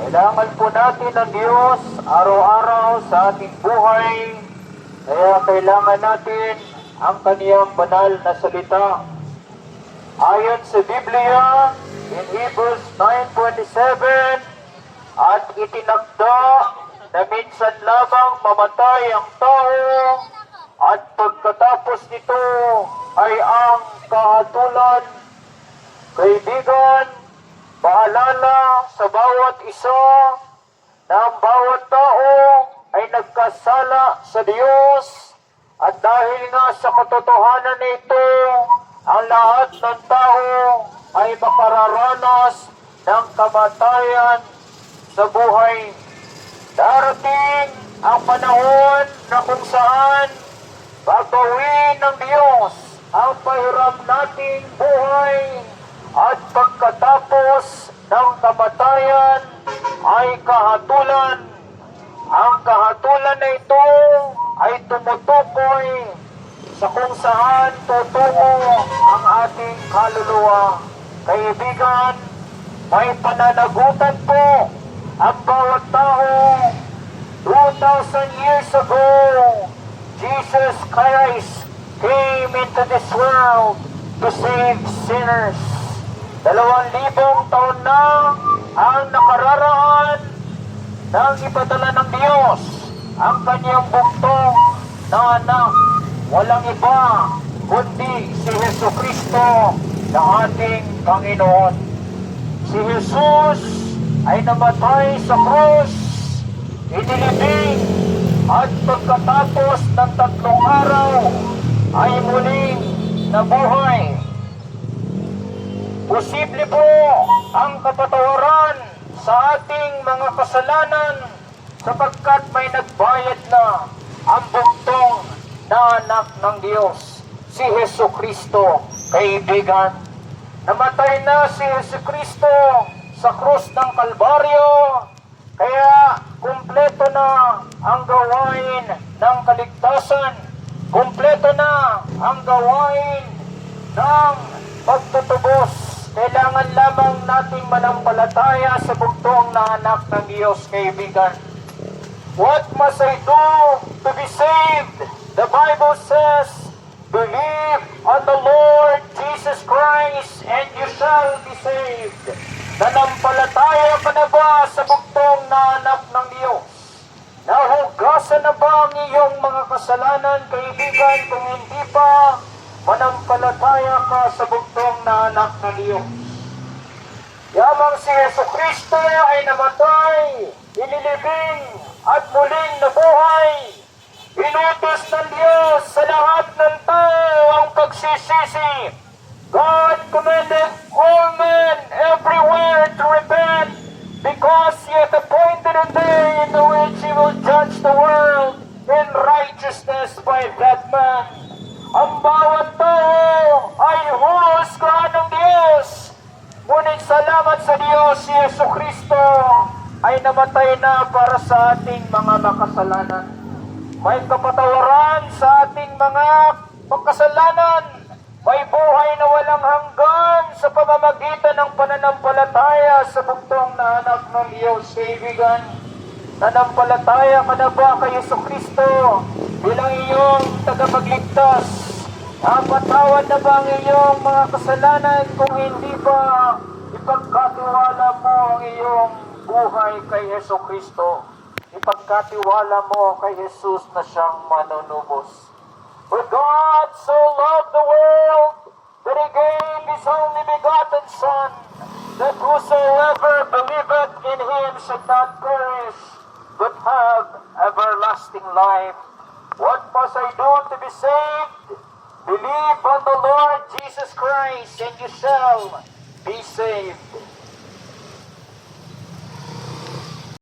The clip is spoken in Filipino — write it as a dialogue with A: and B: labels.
A: Kailangan po natin ng Diyos araw-araw sa ating buhay. Kaya kailangan natin ang kaniyang banal na salita. Ayon sa Biblia, in Hebrews 9:27, at itinakda na minsan lamang mamatay ang tao, at pagkatapos nito ay ang kahatulan. Kaibigan, paalala sa bawat isa na ang bawat tao ay nagkasala sa Diyos, at dahil nga sa katotohanan nito, ang lahat ng tao ay makararanas ng kamatayan sa buhay. Darating ang panahon na kung saan babawin ng Diyos ang pahiram nating buhay, at pagkatapos ng kamatayan ay kahatulan. Ang kahatulan na ito ay tumutukoy sa kung saan tutungo ang ating kaluluwa. Kaibigan, may pananagutan po ang bawat tao. 2,000 years ago, Jesus Christ came into this world to save sinners. 2,000 taon na ang nakararaan nang ipadala ng Diyos ang kanyang buktong na anak. Walang iba kundi si Jesucristo na ating Panginoon. Si Jesus ay namatay sa krus, inilibing, at pagkatapos ng 3 araw ay muling nabuhay. Posible po ang kapatawaran sa ating mga kasalanan sapagkat may nagbayad na ang buktong na anak ng Diyos, si Jesucristo. Kaibigan, namatay na si Jesucristo sa krus ng Kalbaryo, kaya kumpleto na ang gawain ng kaligtasan, kumpleto na ang gawain ng pagtutubos. Kailangan lamang nating manampalataya sa buktong na anak ng Diyos, kaibigan. What must I do to be saved? The Bible says, believe on the Lord Jesus Christ and you shall be saved. Nanampalataya ka na ba sa buktong na anak ng Diyos? Nahugasan na ba ang iyong mga kasalanan, kaibigan? Kung hindi pa, manampalataya ka sa buktong na anak ng Diyos. Yamang si Jesucristo ay namatay, inilibing, at muling nabuhay. Inutos ng Diyos sa lahat ng tao ang pagsisisi. God commanded all men everywhere to repent, because He hath appointed a day in which He will judge the world in righteousness by that man. Ang bawat tao ay huhusgahan ng Diyos. Ngunit salamat sa Diyos, si Jesucristo ay namatay na para sa ating mga makasalanan. May kapatawaran sa ating mga pagkasalanan. May buhay na walang hanggan sa pamamagitan ng pananampalataya sa buktong na anak ng Diyos, kaibigan. Nanampalataya ka na ba kay Jesucristo bilang iyong tagapagligtas? Napatawad na ba ang iyong mga kasalanan? Kung hindi ba, ipagkatiwala mo ang iyong buhay kay Jesucristo. Ipagkatiwala mo kay Jesus na siyang manunubos. For God so loved the world that He gave His only begotten Son, that whosoever believeth in Him should not perish, but have everlasting life. What must I do to be saved? Believe on the Lord Jesus Christ, and you shall be saved.